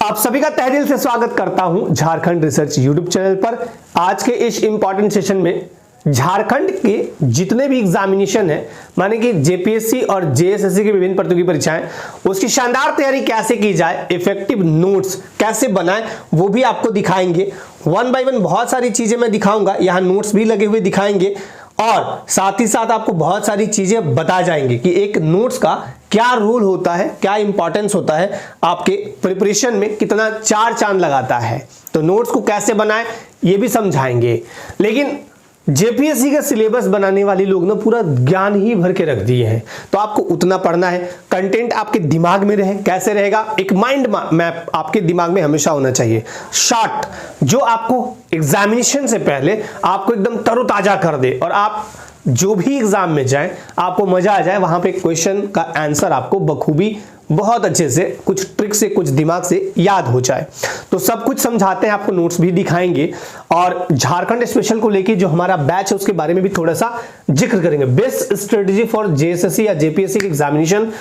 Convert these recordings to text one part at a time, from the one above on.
आप सभी का तहे दिल से स्वागत करता हूं झारखंड रिसर्च यूट्यूब चैनल पर। आज के इस इंपॉर्टेंट सेशन में झारखंड के जितने भी एग्जामिनेशन है, माने कि जेपीएससी और जेएसएससी की विभिन्न प्रतियोगी परीक्षाएं, उसकी शानदार तैयारी कैसे की जाए, इफेक्टिव नोट्स कैसे बनाएं, वो भी आपको दिखाएंगे। वन बाय वन बहुत सारी चीजें मैं दिखाऊंगा, यहाँ नोट्स भी लगे हुए दिखाएंगे और साथ ही साथ आपको बहुत सारी चीजें बता जाएंगे कि एक नोट्स का क्या रोल होता है, क्या इंपॉर्टेंस होता है, आपके प्रिपरेशन में कितना चार चांद लगाता है। तो नोट्स को कैसे बनाएं ये भी समझाएंगे। लेकिन जेपीएससी का सिलेबस बनाने वाले लोग ना पूरा ज्ञान ही भर के रख दिए हैं, तो आपको उतना पढ़ना है, कंटेंट आपके दिमाग में रहे। कैसे रहेगा? एक माइंड मैप आपके दिमाग में हमेशा होना चाहिए, शॉर्ट, जो आपको एग्जामिनेशन से पहले आपको एकदम तरोताजा कर दे और आप जो भी एग्जाम में जाएं आपको मजा आ जाए, वहां पे क्वेश्चन का आंसर आपको बखूबी बहुत अच्छे से, कुछ ट्रिक से, कुछ दिमाग से याद हो जाए। तो सब कुछ समझाते हैं, आपको नोट्स भी दिखाएंगे और झारखंड स्पेशल को लेके जो हमारा बैच है उसके बारे में भी थोड़ा सा जिक्र करेंगे। बेस्ट स्ट्रेटेजी फॉर जेएसएससी या जेपीएससी के एग्जामिनेशन,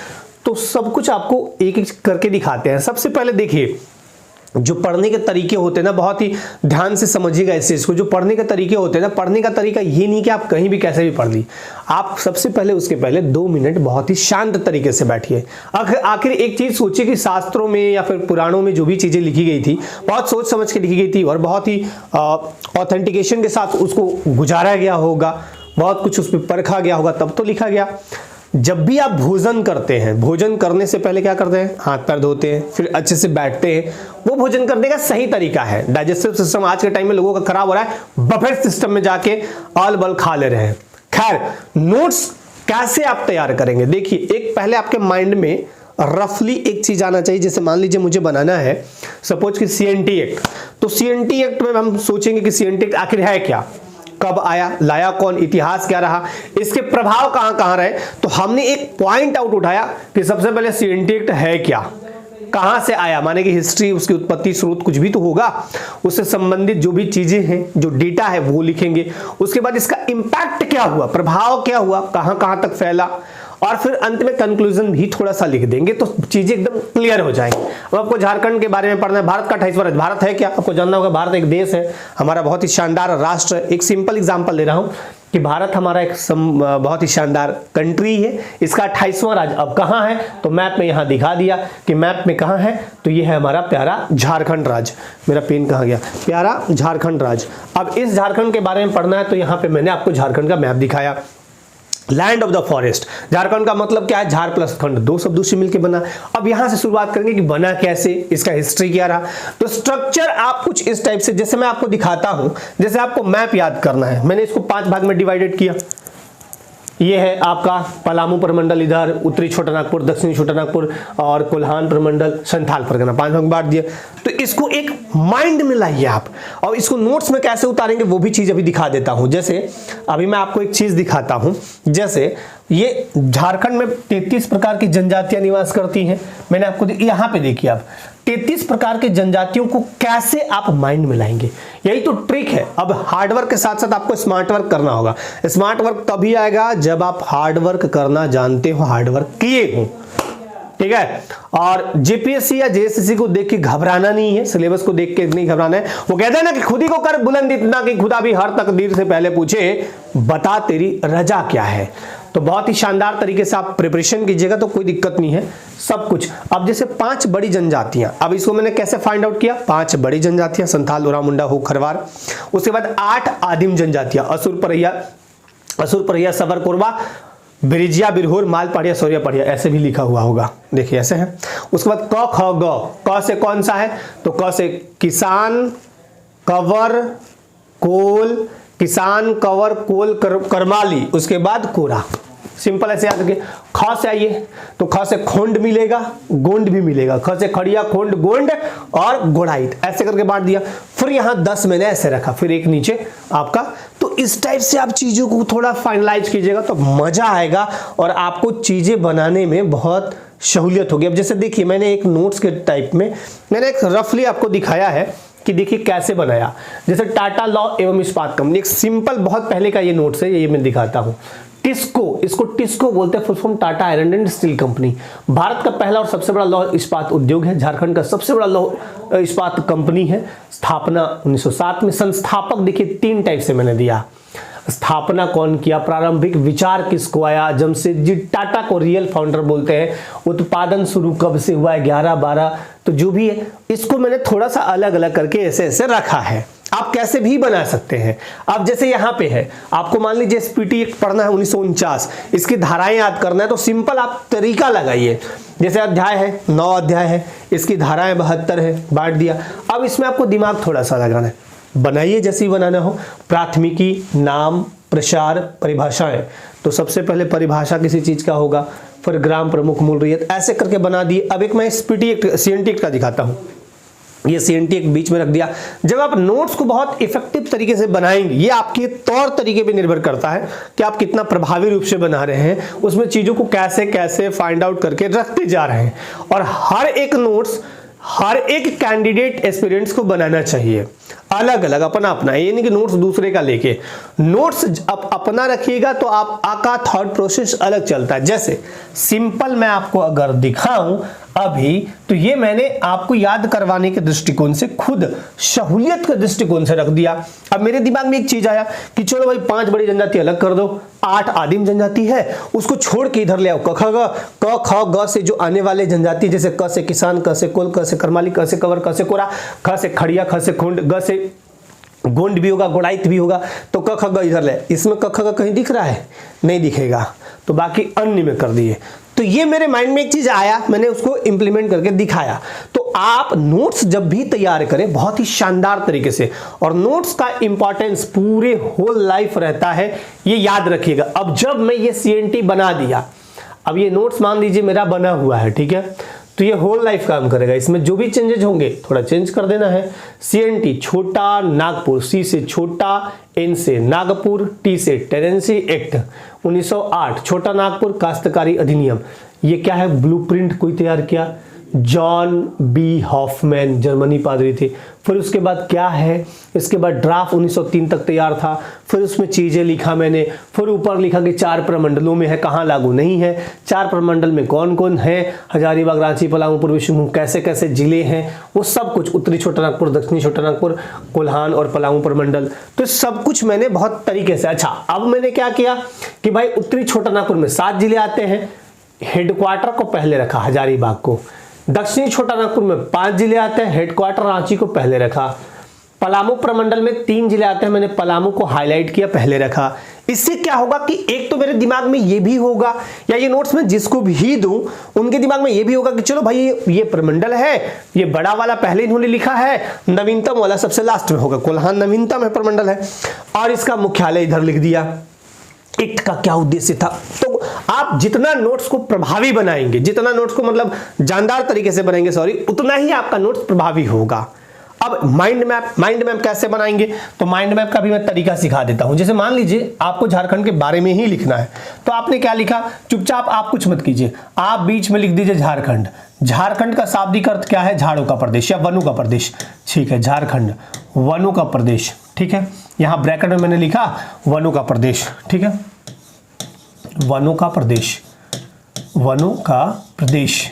तो सब कुछ आपको एक एक करके दिखाते हैं। सबसे पहले देखिए, जो पढ़ने के तरीके होते हैं ना, बहुत ही ध्यान से समझिएगा इस चीज को। जो पढ़ने के तरीके होते हैं ना, पढ़ने का तरीका ये नहीं कि आप कहीं भी कैसे भी पढ़ ली। आप सबसे पहले उसके पहले 2 मिनट बहुत ही शांत तरीके से बैठिए। आखिर एक चीज सोचिए कि शास्त्रों में या फिर पुराणों में जो भी चीजें लिखी गई थी, बहुत सोच समझ के लिखी गई थी और बहुत ही ऑथेंटिकेशन के साथ उसको गुजारा गया होगा, बहुत कुछ उस पर परखा गया होगा, तब तो लिखा गया। जब भी आप भोजन करते हैं, भोजन करने से पहले क्या करते हैं? हाथ पैर धोते हैं, फिर अच्छे से बैठते हैं। वो भोजन करने का सही तरीका है। डाइजेस्टिव सिस्टम आज के टाइम में लोगों का खराब हो रहा है, बफेट सिस्टम में जाके आल बल खा ले रहे हैं। खैर, नोट्स कैसे आप तैयार करेंगे? देखिए, एक पहले आपके माइंड में रफली एक चीज आना चाहिए। जैसे मान लीजिए मुझे बनाना है सपोज कि सीएनटी एक्ट, तो सीएनटी एक्ट में हम सोचेंगे कि सीएनटी एक्ट आखिर है क्या, कब आया, लाया कौन, इतिहास क्या रहा, इसके प्रभाव कहां कहां रहे। तो हमने एक पॉइंट आउट उठाया कि सबसे पहले सीएनटी एक्ट है क्या, कहां से आया, माने कि हिस्ट्री, उसकी उत्पत्ति, स्रोत कुछ भी तो होगा, उससे संबंधित जो भी चीजें हैं, जो डेटा है वो लिखेंगे। उसके बाद इसका इंपैक्ट क्या हुआ, प्रभाव क्या हुआ, कहां कहां तक फैला, और फिर अंत में कंक्लूजन भी थोड़ा सा लिख देंगे, तो चीजें एकदम क्लियर हो जाएंगी। अब आपको झारखंड के बारे में पढ़ना है, भारत का 28वां राज्य। भारत है क्या? आपको जानना होगा, भारत एक देश है, हमारा बहुत ही शानदार राष्ट्र है। एक सिंपल एग्जांपल ले रहा हूं कि भारत हमारा एक बहुत ही शानदार कंट्री है, इसका 28वां राज्य अब कहां है, तो मैप में यहां दिखा दिया कि मैप में कहां है, तो ये है हमारा प्यारा झारखंड राज्य। मेरा पेन कहां गया? प्यारा झारखंड राज्य। अब इस झारखंड के बारे में पढ़ना है, तो यहां पे मैंने आपको झारखंड का मैप दिखाया। Land of the forest, Jharkhand का मतलब क्या है? झार प्लस खंड, दो शब्दों से मिलकर बना। अब यहां से शुरुआत करेंगे कि बना कैसे, इसका हिस्ट्री क्या रहा। तो स्ट्रक्चर आप कुछ इस टाइप से, जैसे मैं आपको दिखाता हूं, जैसे आपको मैप याद करना है, मैंने इसको 5 भाग में डिवाइडेड किया। ये है आपका पलामू प्रमंडल, इधर उत्तरी छोटानागपुर, दक्षिणी छोटानागपुर और कोल्हान प्रमंडल, संथाल परगना, 5 भाग बांट दिया। तो इसको एक माइंड में लाइए आप, और इसको नोट्स में कैसे उतारेंगे वो भी चीज अभी दिखा देता हूं। जैसे अभी मैं आपको एक चीज दिखाता हूं, जैसे ये झारखंड में 33 प्रकार की जनजातियां निवास करती हैं। मैंने आपको यहां पे देखिए, आप 33 प्रकार की जनजातियों को कैसे आप माइंड में लाएंगे, यही तो ट्रिक है। अब हार्डवर्क के साथ साथ आपको स्मार्ट वर्क करना होगा। स्मार्ट वर्क तभी आएगा जब आप हार्डवर्क करना जानते हो, हार्डवर्क किए हो, ठीक है। और जेपीएससी या जेएसएससी को देख के घबराना नहीं है, सिलेबस को देख के नहीं घबराना है। वो कहते हैं ना कि खुद ही को कर बुलंद इतना कि खुदा भी हर तकदीर से पहले पूछे, बता तेरी रजा क्या है। तो बहुत ही शानदार तरीके से आप प्रिपरेशन कीजिएगा तो कोई दिक्कत नहीं है, सब कुछ। अब जैसे 5 बड़ी जनजातियां, अब इसको मैंने कैसे फाइंड आउट किया? 5 बड़ी जनजातियां, संथाल, ओरा, मुंडा, हो, खरवार। उसके बाद 8 आदिम जनजातियां, असुर परैया, सबर, कोरबा, बिरिजिया, बिरहोर, माल, पढ़िया, सोरिया, पढ़िया, ऐसे भी लिखा हुआ होगा, देखिए ऐसे है। उसके बाद क, ख, ग। क से कौन सा है? तो क से किसान, कवर, कोल, किसान, कवर, कोल, करमाली, उसके बाद कोरा। सिंपल ऐसे याद रखिए। ख से आइए, तो ख से खोंड मिलेगा, गोंड भी मिलेगा। ख से खड़िया, खोंड, गोंड और गोड़ाइत, ऐसे करके बांट दिया। फिर यहां 10 मैंने ऐसे रखा, फिर एक नीचे आपका। तो इस टाइप से आप चीजों को थोड़ा फाइनलाइज कीजिएगा तो मजा आएगा और आपको चीजें बनाने में बहुत सहूलियत होगी। अब जैसे देखिए, मैंने एक नोट्स के टाइप में मैंने एक रफली आपको दिखाया है कि देखिए कैसे बनाया। जैसे टाटा लॉ एवं इस्पात कंपनी, एक सिंपल बहुत पहले का ये नोट्स है, ये मैं दिखाता हूं। टिस्को, इसको टिस्को बोलते हैं, full form Tata iron and steel company. Bharat का पहला और सबसे बड़ा लौह इस्पात उद्योग है। झारखंड का सबसे बड़ा लौह इस्पात कंपनी है। स्थापना 1907 में। संस्थापक देखिए 3 टाइप से मैंने दिया। स्थापना कौन किया, प्रारंभिक विचार किसको आया, जमशेदजी टाटा को रियल फाउंडर बोलते हैं। उत्पादन शुरू कब से हुआ है, 11-12, तो जो भी है इसको मैंने थोड़ा सा अलग अलग करके ऐसे ऐसे रखा है। आप कैसे भी बना सकते हैं। अब जैसे यहाँ पे है, आपको मान लीजिए एसपीटी एक पढ़ना है 1949, इसकी धाराएं याद करना है, तो सिंपल आप तरीका लगाइए। जैसे अध्याय है, 9 अध्याय है, इसकी धाराएं 72 है, बांट दिया। अब इसमें आपको दिमाग थोड़ा सा लगाना है, बनाइए जैसे ही बनाना हो। प्राथमिकी, नाम, प्रसार, परिभाषाएं। तो सबसे पहले परिभाषा किसी चीज का होगा, फिर ग्राम प्रमुख, मूल रैयत, ऐसे करके बना दिए। अब एक मैं एसपीटी सीएनटी का दिखाता हूं। ये सीएनटी एक बीच में रख दिया। जब आप नोट्स को बहुत इफेक्टिव तरीके से बनाएंगे, ये आपके तौर तरीके पे निर्भर करता है कि आप कितना प्रभावी रूप से बना रहे हैं, उसमें चीजों को कैसे कैसे फाइंड आउट करके रखते जा रहे हैं। और हर एक नोट्स हर एक कैंडिडेट एस्पिरेंट्स को बनाना चाहिए अलग अलग, अपना अपना। ये नहीं कि नोट्स दूसरे का लेके, नोट्स अपना रखिएगा तो आपका थॉट प्रोसेस अलग चलता है। जैसे सिंपल मैं आपको अगर दिखाऊं अभी, तो ये मैंने आपको याद करवाने के दृष्टिकोण से, खुद सहूलियत के दृष्टिकोण से रख दिया। अब मेरे दिमाग में एक चीज आया कि चलो भाई 5 बड़ी जनजाति अलग कर दो, 8 आदिम जनजाति है, उसको छोड़ के इधर ले आओ। क ख ग से जो आने वाले जनजाति, जैसे क से किसान, क से कुल, क से करमाली, क से कंवर, क से कोरा, ख से खड़िया, ख से खुंड, ग से गोंड भी होगा, गोड़ाइत भी होगा, तो क ख ग इधर ले। इसमें क ख ग कहीं दिख रहा है? नहीं दिखेगा, तो बाकी अन्य में कर दिए। तो ये मेरे माइंड में एक चीज आया, मैंने उसको इंप्लीमेंट करके दिखाया। तो आप नोट्स जब भी तैयार करें बहुत ही शानदार तरीके से, और नोट्स का इंपॉर्टेंस पूरे होल लाइफ रहता है, ये याद रखिएगा। अब जब मैं ये सीएनटी बना दिया, अब ये नोट्स मान लीजिए मेरा बना हुआ है, ठीक है, तो ये होल लाइफ काम करेगा। इसमें जो भी चेंजेज होंगे थोड़ा चेंज कर देना है। सीएनटी छोटा नागपुर, सी से छोटा, एन से नागपुर, टी से टेनेंसी एक्ट 1908, छोटा नागपुर काश्तकारी अधिनियम। ये क्या है, ब्लूप्रिंट कोई तैयार किया, जॉन बी हॉफमैन, जर्मनी पादरी थे। फिर उसके बाद क्या है, इसके बाद ड्राफ्ट 1903 तक तैयार था। फिर उसमें चीजें लिखा मैंने, फिर ऊपर लिखा कि 4 प्रमंडलों में है, कहाँ लागू नहीं है, 4 प्रमंडल में कौन कौन है, हजारीबाग, रांची, पलामू, पूर्वी सिंहभूम, कैसे कैसे जिले हैं, वो सब कुछ, उत्तरी छोटा नागपुर, दक्षिणी छोटा नागपुर, कोल्हान और पलामू प्रमंडल, तो सब कुछ मैंने बहुत तरीके से। अच्छा, अब मैंने क्या किया कि भाई उत्तरी छोटा नागपुर में 7 जिले आते हैं, हेडक्वार्टर को पहले रखा हजारीबाग को। दक्षिणी छोटा नागपुर में 5 जिले आते हैं, हेडक्वार्टर रांची को पहले रखा। पलामू प्रमंडल में 3 जिले आते हैं, मैंने पलामू को हाईलाइट किया, पहले रखा। इससे क्या होगा कि एक तो मेरे दिमाग में ये भी होगा, या ये नोट्स में जिसको भी दूं उनके दिमाग में ये भी होगा कि चलो भाई ये प्रमंडल है, ये बड़ा वाला पहले इन्होंने लिखा है, नवीनतम वाला सबसे लास्ट में होगा। कोल्हान नवीनतम है प्रमंडल है, और इसका मुख्यालय इधर लिख दिया। एक्ट का क्या उद्देश्य था? तो आप जितना नोट्स को प्रभावी बनाएंगे, जितना नोट्स को मतलब जानदार तरीके से बनाएंगे, उतना ही आपका नोट्स प्रभावी होगा। अब माइंड मैप कैसे बनाएंगे, तो माइंड मैप का भी मैं तरीका सिखा देता हूं। जैसे मान लीजिए आपको झारखंड के बारे में ही लिखना है, तो आपने क्या लिखा, चुपचाप आप कुछ मत कीजिए, आप बीच में लिख दीजिए झारखंड। झारखंड का शाब्दिक अर्थ क्या है, झाड़ों का प्रदेश या वनों का प्रदेश, ठीक है, झारखंड वनों का प्रदेश, ठीक है। यहां ब्रैकेट में मैंने लिखा वनों का प्रदेश, ठीक है, वनों का प्रदेश, वनों का प्रदेश,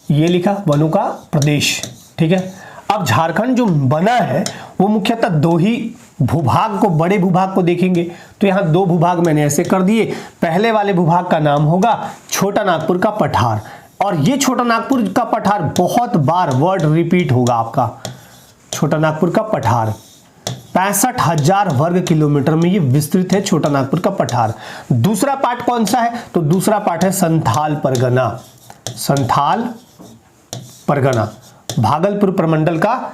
ये लिखा वनों का प्रदेश, ठीक है। अब झारखंड जो बना है वो मुख्यतः 2 ही भूभाग को, बड़े भूभाग को देखेंगे तो यहाँ 2 भूभाग मैंने ऐसे कर दिए। पहले वाले भूभाग का नाम होगा छोटा नागपुर का पठार, और ये छोटा नागपुर का पठार बहुत बार वर्ड रिपीट होगा आपका, छोटा नागपुर का पठार 65,000 वर्ग किलोमीटर में ये विस्तृत है, छोटा नागपुर का पठार। दूसरा पार्ट कौन सा है, तो दूसरा पार्ट है संथाल परगना, संथाल परगना, भागलपुर प्रमंडल का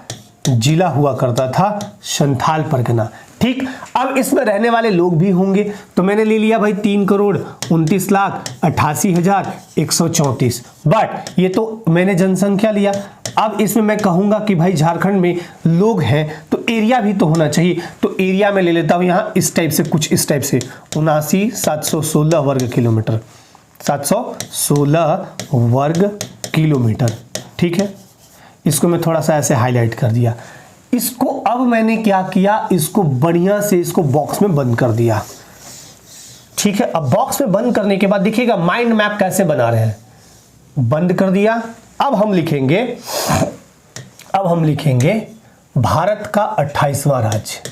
जिला हुआ करता था संथाल परगना, ठीक। अब इसमें रहने वाले लोग भी होंगे, तो मैंने ले लिया भाई 3,29,88,134, बट ये तो मैंने जनसंख्या लिया। अब इसमें मैं कहूंगा कि भाई झारखंड में लोग हैं तो एरिया भी तो होना चाहिए, तो एरिया में ले लेता हूं यहां इस टाइप से, कुछ इस टाइप से 79,716 वर्ग किलोमीटर, 716 वर्ग किलोमीटर, ठीक है। इसको मैं थोड़ा सा ऐसे हाईलाइट कर दिया। इसको अब मैंने क्या किया, इसको बढ़िया से इसको बॉक्स में बंद कर दिया। ठीक है, अब बॉक्स में बंद करने के बाद देखिएगा माइंड मैप कैसे बना रहे हैं। बंद कर दिया। अब हम लिखेंगे भारत का 28वां राज्य।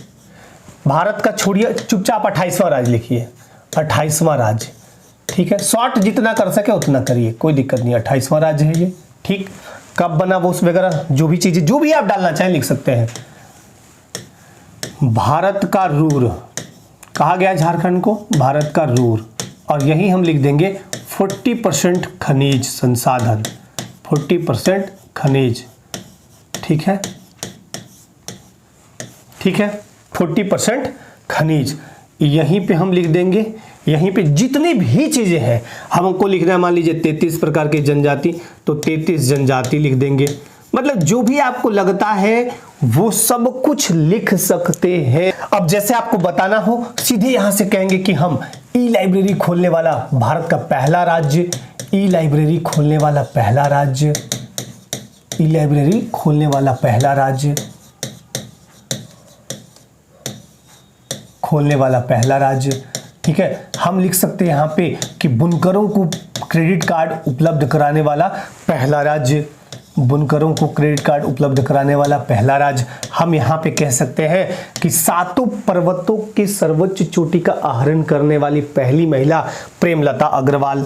भारत का छोड़िए, चुपचाप 28वां राज्य लिखिए, 28वां राज्य। ठीक है, शॉर्ट जितना कर सके उतना करिए, कोई दिक्कत नहीं, 28वां राज्य है ये। ठीक, कब बना वो वगैरह जो भी चीजें, जो भी आप डालना चाहें लिख सकते हैं। भारत का रूर, कहा गया झारखंड को भारत का रूर, और यही हम लिख देंगे 40% खनिज संसाधन, 40% खनिज। ठीक है, 40% खनिज यहीं पे हम लिख देंगे। यहीं पे जितनी भी चीजें हैं हमको लिखना है, मान लीजिए 33 प्रकार की जनजाति, तो 33 जनजाति लिख देंगे। मतलब जो भी आपको लगता है वो सब कुछ लिख सकते हैं। अब जैसे आपको बताना हो, सीधे यहां से कहेंगे कि हम ई लाइब्रेरी खोलने वाला भारत का पहला राज्य, ई लाइब्रेरी खोलने वाला पहला राज्य, ई लाइब्रेरी खोलने वाला पहला राज्य, खोलने वाला पहला राज्य। ठीक है, हम लिख सकते हैं यहाँ पे कि बुनकरों को क्रेडिट कार्ड उपलब्ध कराने वाला पहला राज्य, बुनकरों को क्रेडिट कार्ड उपलब्ध कराने वाला पहला राज्य। हम यहाँ पे कह सकते हैं कि 7 पर्वतों की सर्वोच्च चोटी का आरोहण करने वाली पहली महिला प्रेमलता अग्रवाल,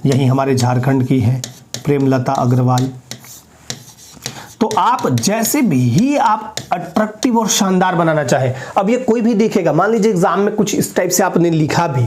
यही हमारे झारखंड की है प्रेमलता अग्रवाल। तो आप जैसे भी आप अट्रैक्टिव और शानदार बनाना चाहे, अब ये कोई भी देखेगा, मान लीजिए एग्जाम में कुछ इस टाइप से आपने लिखा भी,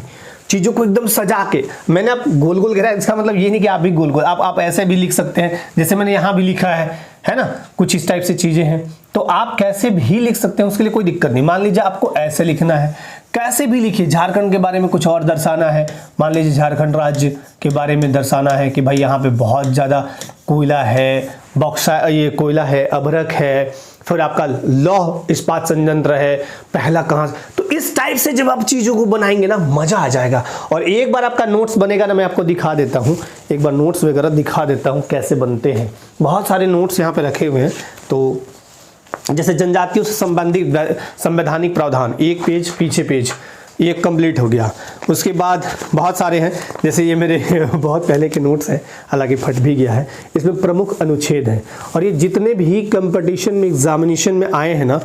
चीजों को एकदम सजा के, मैंने आप गोल गोल घेरा, इसका मतलब ये नहीं कि आप भी गोल गोल, आप ऐसे भी लिख सकते हैं जैसे मैंने यहाँ भी लिखा है ना, कुछ इस टाइप से चीजें हैं, तो आप कैसे भी लिख सकते हैं, उसके लिए कोई दिक्कत नहीं। मान लीजिए आपको ऐसे लिखना है, कैसे भी लिखिए, झारखंड के बारे में कुछ और दर्शाना है, मान लीजिए झारखंड राज्य के बारे में दर्शाना है कि भाई यहाँ पे बहुत ज़्यादा कोयला है, बॉक्साइट, ये कोयला है, अभ्रक है, फिर आपका लौह इस्पात संयंत्र है, पहला कहाँ, तो इस टाइप से जब आप चीज़ों को बनाएंगे ना मज़ा आ जाएगा। और एक बार आपका नोट्स बनेगा ना, मैं आपको दिखा देता हूँ, एक बार नोट्स वगैरह दिखा देता हूँ कैसे बनते हैं। बहुत सारे नोट्स यहाँ पे रखे हुए हैं। तो जैसे जनजातियों से संबंधित संवैधानिक प्रावधान, एक पेज पीछे पेज, ये कंप्लीट हो गया। उसके बाद बहुत सारे हैं, जैसे ये मेरे बहुत पहले के नोट्स हैं, हालांकि फट भी गया है, इसमें प्रमुख अनुच्छेद हैं। और ये जितने भी कंपटीशन में एग्जामिनेशन में आए हैं ना,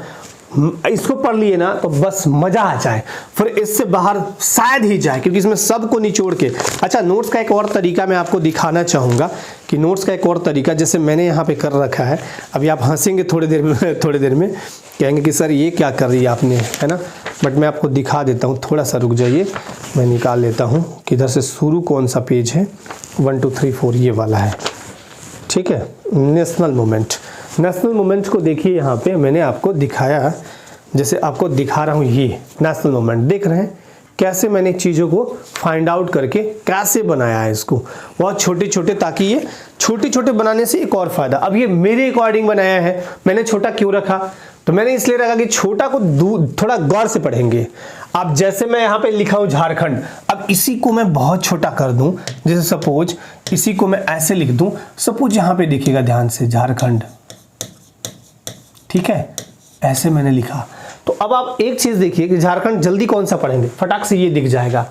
इसको पढ़ लिए ना तो बस मजा आ जाए, फिर इससे बाहर शायद ही जाए, क्योंकि इसमें सबको निचोड़ के। अच्छा, नोट्स का एक और तरीका मैं आपको दिखाना चाहूँगा कि नोट्स का एक और तरीका जैसे मैंने यहाँ पे कर रखा है। अभी आप हंसेंगे थोड़ी देर में कहेंगे कि सर ये क्या कर रही है आपने, है ना, बट मैं आपको दिखा देता हूँ, थोड़ा सा रुक जाइए, मैं निकाल लेता हूँ किधर से शुरू कौन सा पेज है। 1 2 3 4 ये वाला है, ठीक है। नेशनल मूवमेंट को देखिए, यहाँ पे मैंने आपको दिखाया, जैसे आपको दिखा रहा हूँ, ये नेशनल मूवमेंट देख रहे हैं कैसे मैंने चीज़ों को फाइंड आउट करके कैसे बनाया है इसको, बहुत छोटे छोटे, ताकि ये छोटे छोटे बनाने से एक और फायदा। अब ये मेरे अकॉर्डिंग बनाया है, मैंने छोटा क्यों रखा, तो मैंने इसलिए रखा कि छोटा को थोड़ा गौर से पढ़ेंगे। अब जैसे मैं यहाँ पे लिखा हूँ झारखंड, अब इसी को मैं बहुत छोटा कर दूं, जैसे सपोज इसी को मैं ऐसे लिख दूं, सपोज यहाँ पे देखिएगा ध्यान से, झारखंड, ठीक है, ऐसे मैंने लिखा। तो अब आप एक चीज देखिए कि झारखंड जल्दी कौन सा पढ़ेंगे, फटाक से ये दिख जाएगा,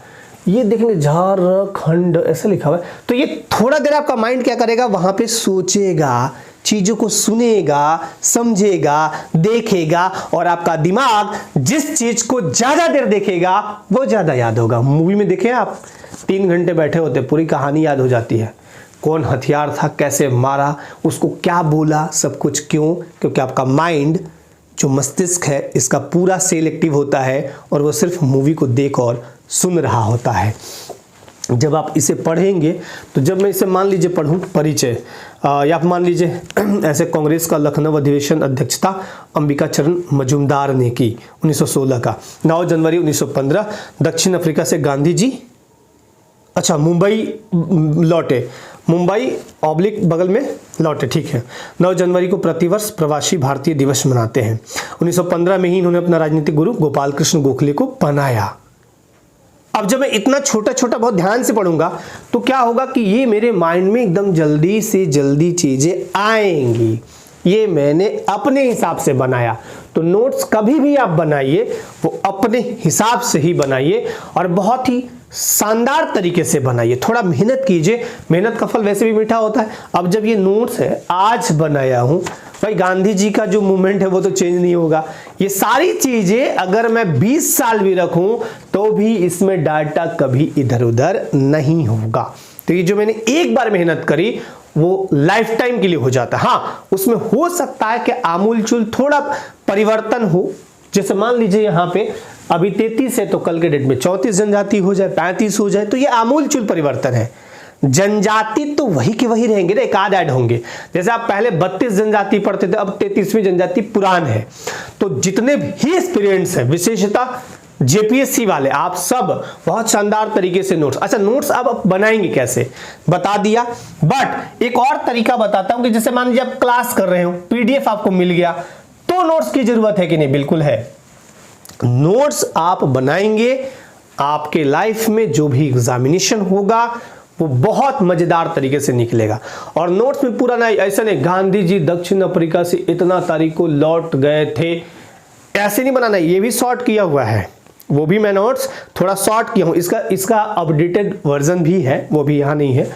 ये देखेंगे झारखंड ऐसे लिखा हुआ है, तो ये थोड़ा देर आपका माइंड क्या करेगा, वहां पे सोचेगा, चीजों को सुनेगा, समझेगा, देखेगा, और आपका दिमाग जिस चीज को ज्यादा देर देखेगा वो ज्यादा याद होगा। मूवी में देखे आप, 3 घंटे बैठे होते, पूरी कहानी याद हो जाती है, कौन हथियार था, कैसे मारा, उसको क्या बोला, सब कुछ। क्यों? क्योंकि आपका माइंड, जो मस्तिष्क है, इसका पूरा सेल एक्टिव होता है और वो सिर्फ मूवी को देख और सुन रहा होता है। जब आप इसे पढ़ेंगे, तो जब मैं इसे मान लीजिए पढ़ूं, परिचय, या आप मान लीजिए ऐसे, कांग्रेस का लखनऊ अधिवेशन अध्यक्षता अंबिका चरण मजूमदार ने की 1916 का। 9 जनवरी 1915 दक्षिण अफ्रीका से गांधी जी, अच्छा, मुंबई लौटे, मुंबई ऑब्लिक बगल में लौटे, ठीक है। 9 जनवरी को प्रतिवर्ष प्रवासी भारतीय दिवस मनाते हैं। 1915 में ही इन्होंने अपना राजनीतिक गुरु गोपाल कृष्ण गोखले को बनाया। अब जब मैं इतना छोटा छोटा बहुत ध्यान से पढ़ूंगा तो क्या होगा कि ये मेरे माइंड में एकदम जल्दी से जल्दी चीजें आएंगी। ये मैंने अपने हिसाब से बनाया। तो नोट्स कभी भी आप बनाइए वो अपने हिसाब से ही बनाइए, और बहुत ही शानदार तरीके से बनाइए, थोड़ा मेहनत कीजिए, मेहनत का फल वैसे भी मीठा होता है। अब जब ये नोट्स है आज बनाया हूं भाई, गांधी जी का जो मूवमेंट है वो तो चेंज नहीं होगा। ये सारी चीजें अगर मैं 20 साल भी रखूं तो भी इसमें डाटा कभी इधर उधर नहीं होगा। तो ये जो मैंने एक बार मेहनत करी वो लाइफ टाइम के लिए हो जाता है। हाँ, उसमें हो सकता है कि आमूलचूल थोड़ा परिवर्तन हो, जैसे मान लीजिए यहाँ पे अभी 33 है तो कल के डेट में 34 जनजाति हो जाए, 35 हो जाए, तो ये आमूलचूल परिवर्तन है। जनजाति तो वही के वही रहेंगे ना, एक आध ऐड होंगे। जैसे आप पहले 32 जनजाति पढ़ते थे, अब 33वीं जनजाति पुरान है। तो जितने भी एस्पिरेंट्स हैं, विशेषता जेपीएससी वाले, आप सब बहुत शानदार तरीके से नोट्स, अच्छा नोट्स अब बनाएंगे कैसे बता दिया, बट एक और तरीका बताता हूं कि जैसे मान लीजिए आप क्लास कर रहे हो, पीडीएफ आपको मिल गया, तो नोट्स की जरूरत है कि नहीं? बिल्कुल है। नोट्स आप बनाएंगे, आपके लाइफ में जो भी एग्जामिनेशन होगा वो बहुत मजेदार तरीके से निकलेगा। और नोट्स में पूरा नहीं, ऐसा नहीं गांधी जी दक्षिण अफ्रीका से इतना तारीख को लौट गए थे, ऐसे नहीं बनाना। ये भी शॉर्ट किया हुआ है, वो भी मैं नोट्स थोड़ा शॉर्ट किया हूं, इसका अपडेटेड वर्जन भी है, वो भी यहाँ नहीं है,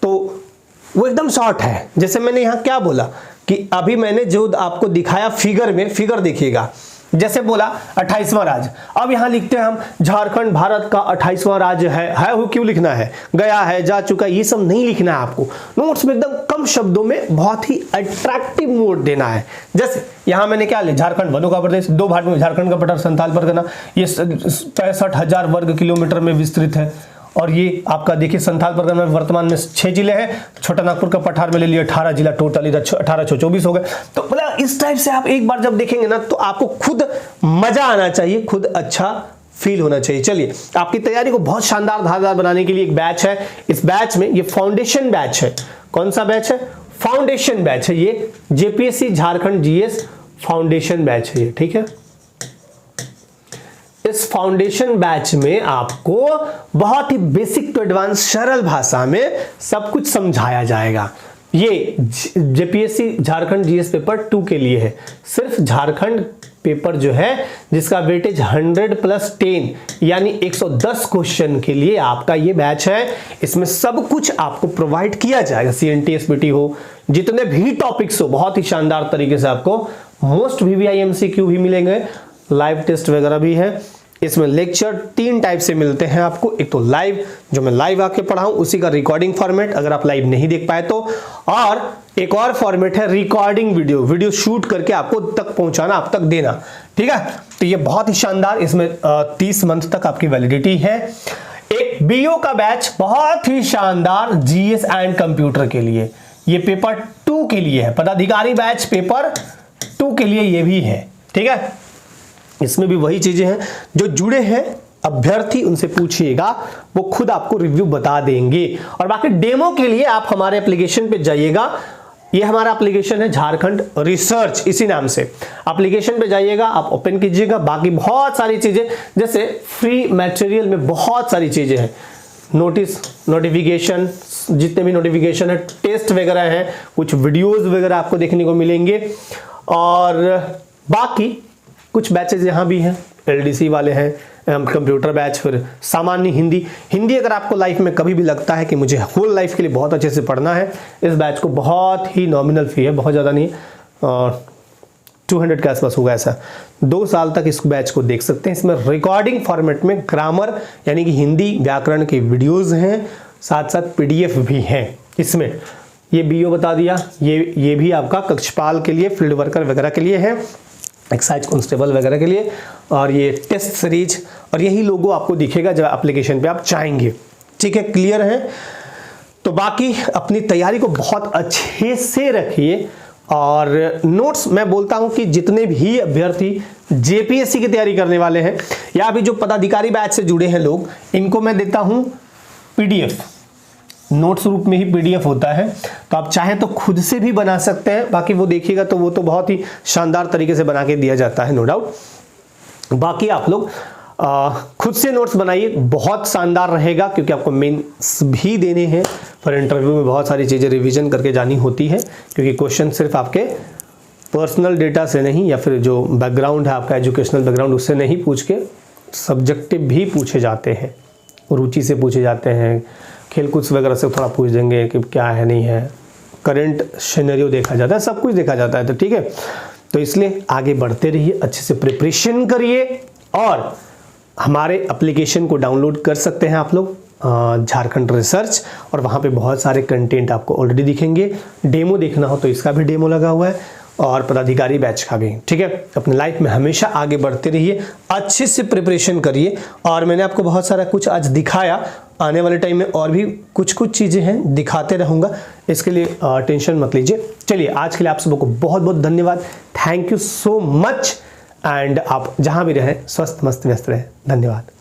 तो वो एकदम शॉर्ट है। जैसे मैंने यहाँ क्या बोला कि अभी मैंने जो आपको दिखाया फिगर में, फिगर देखिएगा, जैसे बोला 28वां राज्य, अब यहां लिखते हैं हम झारखंड भारत का 28वां राज्य है वो क्यों लिखना है? गया है, जा चुका, ये सब नहीं लिखना है आपको। नोट्स में एकदम कम शब्दों में बहुत ही अट्रैक्टिव नोट देना है। जैसे यहां मैंने क्या लिया, झारखंड वनों का प्रदेश, 2 भाग में, झारखंड का पठार संथाल परगना, ये 65,000 वर्ग किलोमीटर में विस्तृत है। और ये आपका देखिए संथाल परगना में वर्तमान में 6 जिले हैं, छोटा नागपुर का पठार में ले लिया 18 जिला, टोटल इधर 18 24 हो गए। तो मतलब इस टाइप से आप एक बार जब देखेंगे ना तो आपको खुद मजा आना चाहिए, खुद अच्छा फील होना चाहिए। चलिए, आपकी तैयारी को बहुत शानदार धारदार बनाने के लिए एक बैच है। इस बैच में ये फाउंडेशन बैच है। कौन सा बैच है? फाउंडेशन बैच है। ये JPSC Jharkhand GS foundation batch है ये, ठीक है। इस फाउंडेशन बैच में आपको बहुत ही बेसिक टू एडवांस सरल भाषा में सब कुछ समझाया जाएगा। ये जेपीएससी झारखंड जीएस पेपर 2 के लिए है। सिर्फ झारखंड पेपर जो है जिसका वेटेज 100+10 यानी 110 क्वेश्चन के लिए आपका ये बैच है। इसमें सब कुछ आपको प्रोवाइड किया जाएगा, सीएनटी एसपीटी हो, जितने भी टॉपिक्स हो, बहुत ही शानदार तरीके से आपको मोस्ट वीवीआई एमसीक्यू भी मिलेंगे, लाइव टेस्ट वगैरह भी है। इसमें लेक्चर 3 टाइप से मिलते हैं आपको। एक तो लाइव, जो मैं लाइव आके पढ़ाऊं उसी का रिकॉर्डिंग फॉर्मेट, अगर आप लाइव नहीं देख पाए तो, और एक और फॉर्मेट है रिकॉर्डिंग वीडियो शूट करके आपको तक पहुंचाना, आप तक देना, ठीक है। तो ये बहुत ही शानदार, इसमें 30 मंथ तक आपकी वैलिडिटी है। एक बीओ का बैच बहुत ही शानदार जीएस एंड कंप्यूटर के लिए, ये पेपर 2 के लिए है। पदाधिकारी बैच पेपर 2 के लिए ये भी है, ठीक है। इसमें भी वही चीजें हैं, जो जुड़े हैं अभ्यर्थी उनसे पूछिएगा, वो खुद आपको रिव्यू बता देंगे। और बाकी डेमो के लिए आप हमारे एप्लीकेशन पे जाइएगा। ये हमारा एप्लीकेशन है झारखंड रिसर्च, इसी नाम से एप्लीकेशन पे जाइएगा, आप ओपन कीजिएगा। बाकी बहुत सारी चीजें, जैसे फ्री मटेरियल में बहुत सारी चीजें हैं, नोटिस, नोटिफिकेशन, जितने भी नोटिफिकेशन है, टेस्ट वगैरह हैं, कुछ वीडियोज वगैरह आपको देखने को मिलेंगे। और बाकी कुछ बैचेस यहाँ भी हैं, एलडीसी वाले हैं, कंप्यूटर बैच, फिर सामान्य हिंदी अगर आपको लाइफ में कभी भी लगता है कि मुझे होल लाइफ के लिए बहुत अच्छे से पढ़ना है, इस बैच को बहुत ही नॉमिनल फी है, बहुत ज़्यादा नहीं, 200 के आसपास होगा ऐसा। 2 साल तक इस बैच को देख सकते हैं। इसमें रिकॉर्डिंग फॉर्मेट में ग्रामर यानी कि हिंदी व्याकरण के वीडियोस हैं, साथ साथ पीडीएफ भी हैं इसमें। ये बीओ बता दिया, ये भी आपका कक्षपाल के लिए, फील्ड वर्कर वगैरह के लिए है, एक्साइज कांस्टेबल वगैरह के लिए, और ये टेस्ट सीरीज, और यही लोगो आपको दिखेगा जब एप्लीकेशन पे आप चाहेंगे, ठीक है। क्लियर है? तो बाकी अपनी तैयारी को बहुत अच्छे से रखिए। और नोट्स मैं बोलता हूं कि जितने भी अभ्यर्थी जेपीएससी की तैयारी करने वाले हैं या अभी जो पदाधिकारी बैच से जुड़े हैं लोग, इनको मैं देता हूं पीडीएफ, नोट्स रूप में ही पीडीएफ होता है, तो आप चाहें तो खुद से भी बना सकते हैं। बाकी वो देखिएगा तो वो तो बहुत ही शानदार तरीके से बना के दिया जाता है, नो डाउट। बाकी आप लोग खुद से नोट्स बनाइए, बहुत शानदार रहेगा, क्योंकि आपको मेंस भी देने हैं, पर इंटरव्यू में बहुत सारी चीज़ें रिवीजन करके जानी होती है, क्योंकि क्वेश्चन सिर्फ आपके पर्सनल डेटा से नहीं, या फिर जो बैकग्राउंड है आपका एजुकेशनल बैकग्राउंड, उससे नहीं पूछ के सब्जेक्टिव भी पूछे जाते हैं, रुचि से पूछे जाते हैं, खेलकूद वगैरह से थोड़ा पूछ देंगे कि क्या है नहीं है, करंट सिनेरियो देखा जाता है, सब कुछ देखा जाता है। तो ठीक है, तो इसलिए आगे बढ़ते रहिए, अच्छे से प्रिपरेशन करिए और हमारे एप्लीकेशन को डाउनलोड कर सकते हैं आप लोग, झारखंड रिसर्च, और वहाँ पे बहुत सारे कंटेंट आपको ऑलरेडी दिखेंगे। डेमो देखना हो तो इसका भी डेमो लगा हुआ है और पदाधिकारी बैच का भी। ठीक है, अपने लाइफ में हमेशा आगे बढ़ते रहिए, अच्छे से प्रिपरेशन करिए। और मैंने आपको बहुत सारा कुछ आज दिखाया, आने वाले टाइम में और भी कुछ चीज़ें हैं दिखाते रहूँगा, इसके लिए टेंशन मत लीजिए। चलिए, आज के लिए आप सबको बहुत बहुत धन्यवाद, thank you so much. And आप जहाँ भी रहें स्वस्थ मस्त व्यस्त रहें, धन्यवाद।